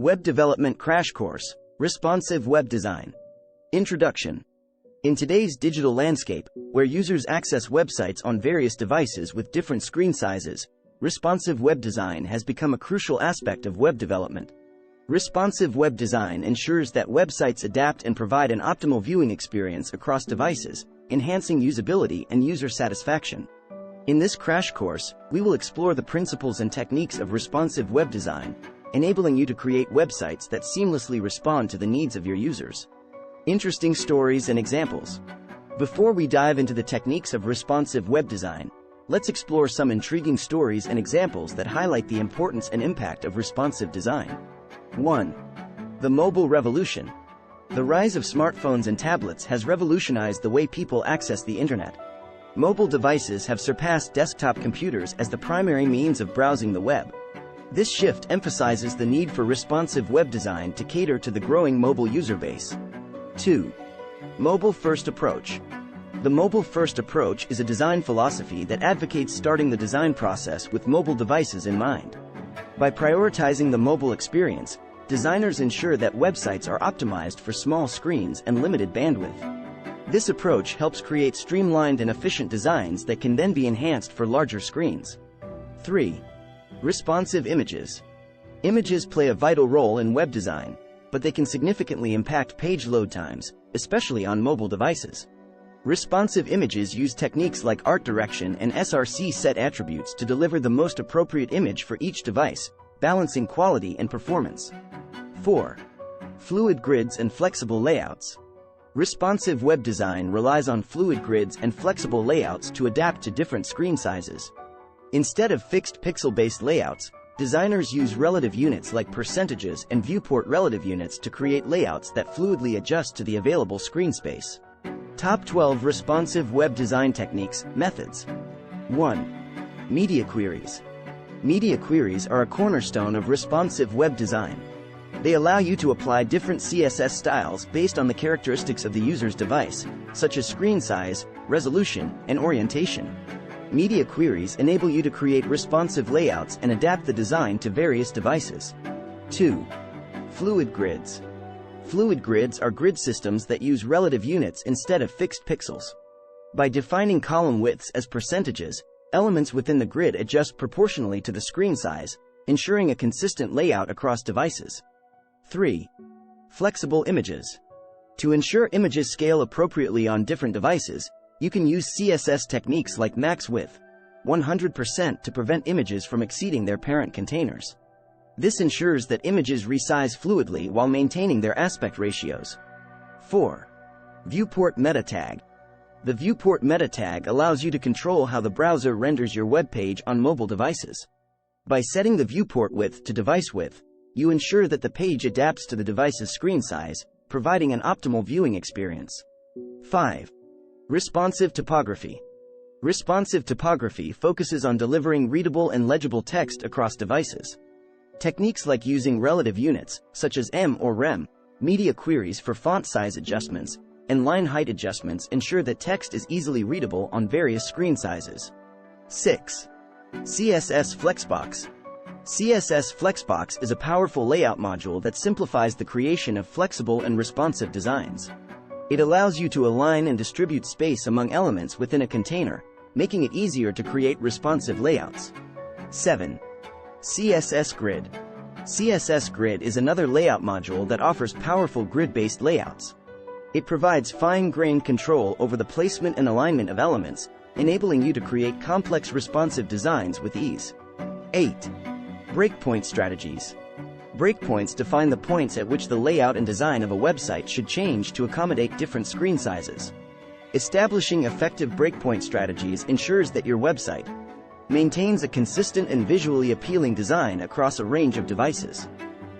Web Development Crash Course, Responsive Web Design. Introduction. In today's digital landscape, where users access websites on various devices with different screen sizes, responsive web design has become a crucial aspect of web development. Responsive web design ensures that websites adapt and provide an optimal viewing experience across devices, enhancing usability and user satisfaction. In this crash course, we will explore the principles and techniques of responsive web design, enabling you to create websites that seamlessly respond to the needs of your users. Interesting stories and examples. Before we dive into the techniques of responsive web design, let's explore some intriguing stories and examples that highlight the importance and impact of responsive design. 1. The mobile revolution. The rise of smartphones and tablets has revolutionized the way people access the internet. Mobile devices have surpassed desktop computers as the primary means of browsing the web. This shift emphasizes the need for responsive web design to cater to the growing mobile user base. 2. Mobile-first approach. The mobile-first approach is a design philosophy that advocates starting the design process with mobile devices in mind. By prioritizing the mobile experience, designers ensure that websites are optimized for small screens and limited bandwidth. This approach helps create streamlined and efficient designs that can then be enhanced for larger screens. 3. Responsive images. Images play a vital role in web design, but they can significantly impact page load times, especially on mobile devices. Responsive images use techniques like art direction and srcset attributes to deliver the most appropriate image for each device, balancing quality and performance. 4. Fluid grids and flexible layouts. Responsive web design relies on fluid grids and flexible layouts to adapt to different screen sizes. Instead of fixed pixel-based layouts, designers use relative units like percentages and viewport relative units to create layouts that fluidly adjust to the available screen space. Top 12 responsive web design techniques, methods. 1. Media queries. Media queries are a cornerstone of responsive web design. They allow you to apply different CSS styles based on the characteristics of the user's device, such as screen size, resolution, and orientation. Media queries enable you to create responsive layouts and adapt the design to various devices. 2. Fluid grids. Fluid grids are grid systems that use relative units instead of fixed pixels. By defining column widths as percentages, elements within the grid adjust proportionally to the screen size, ensuring a consistent layout across devices. 3. Flexible images. To ensure images scale appropriately on different devices, you can use CSS techniques like max width, 100% to prevent images from exceeding their parent containers. This ensures that images resize fluidly while maintaining their aspect ratios. 4. Viewport meta tag. The viewport meta tag allows you to control how the browser renders your web page on mobile devices. By setting the viewport width to device width, you ensure that the page adapts to the device's screen size, providing an optimal viewing experience. 5. Responsive typography. Responsive typography focuses on delivering readable and legible text across devices. Techniques like using relative units, such as M or REM, media queries for font size adjustments, and line height adjustments ensure that text is easily readable on various screen sizes. 6. CSS Flexbox. CSS Flexbox is a powerful layout module that simplifies the creation of flexible and responsive designs. It allows you to align and distribute space among elements within a container, making it easier to create responsive layouts. 7. CSS Grid. CSS Grid is another layout module that offers powerful grid-based layouts. It provides fine-grained control over the placement and alignment of elements, enabling you to create complex responsive designs with ease. 8. Breakpoint strategies. Breakpoints define the points at which the layout and design of a website should change to accommodate different screen sizes. Establishing effective breakpoint strategies ensures that your website maintains a consistent and visually appealing design across a range of devices.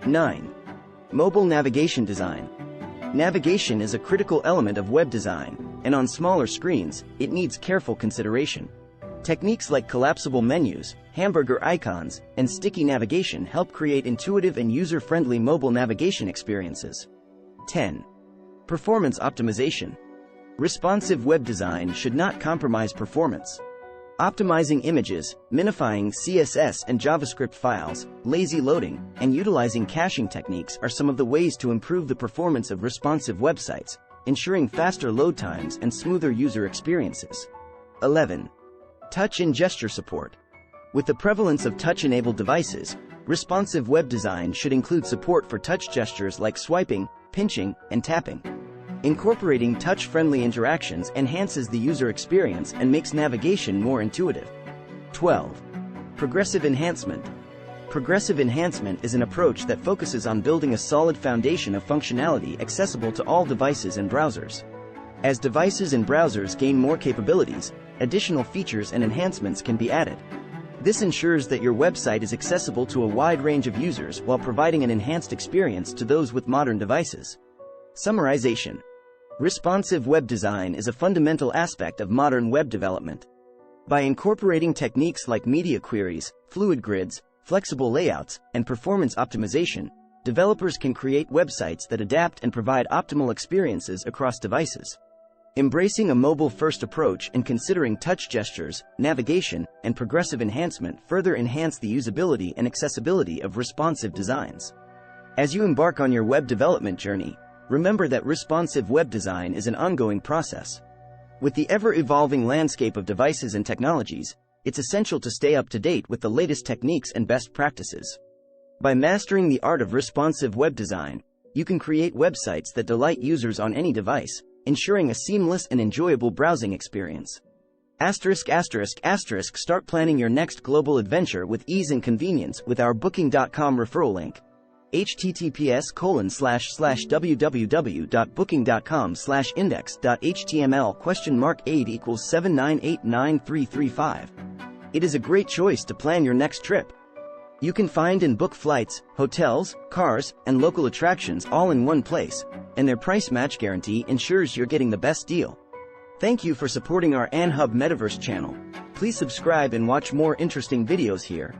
9. Mobile navigation design. Navigation is a critical element of web design, and on smaller screens, it needs careful consideration. Techniques like collapsible menus, hamburger icons, and sticky navigation help create intuitive and user-friendly mobile navigation experiences. 10. Performance optimization. Responsive web design should not compromise performance. Optimizing images, minifying CSS and JavaScript files, lazy loading, and utilizing caching techniques are some of the ways to improve the performance of responsive websites, ensuring faster load times and smoother user experiences. 11. Touch and gesture support. With the prevalence of touch-enabled devices, responsive web design should include support for touch gestures like swiping, pinching, and tapping. Incorporating touch-friendly interactions enhances the user experience and makes navigation more intuitive. 12. Progressive enhancement. Progressive enhancement is an approach that focuses on building a solid foundation of functionality accessible to all devices and browsers. As devices and browsers gain more capabilities, additional features and enhancements can be added. This ensures that your website is accessible to a wide range of users while providing an enhanced experience to those with modern devices. Summarization. Responsive web design is a fundamental aspect of modern web development. By incorporating techniques like media queries, fluid grids, flexible layouts, and performance optimization, developers can create websites that adapt and provide optimal experiences across devices. Embracing a mobile-first approach and considering touch gestures, navigation, and progressive enhancement further enhance the usability and accessibility of responsive designs. As you embark on your web development journey, remember that responsive web design is an ongoing process. With the ever-evolving landscape of devices and technologies, it's essential to stay up to date with the latest techniques and best practices. By mastering the art of responsive web design, you can create websites that delight users on any device, ensuring a seamless and enjoyable browsing experience. *****, start planning your next global adventure with ease and convenience with our Booking.com referral link. https://www.booking.com/index.html?8 = 7989335. It is a great choice to plan your next trip. You can find and book flights, hotels, cars, and local attractions all in one place, and their price match guarantee ensures you're getting the best deal. Thank you for supporting our AnHub Metaverse channel. Please subscribe and watch more interesting videos here.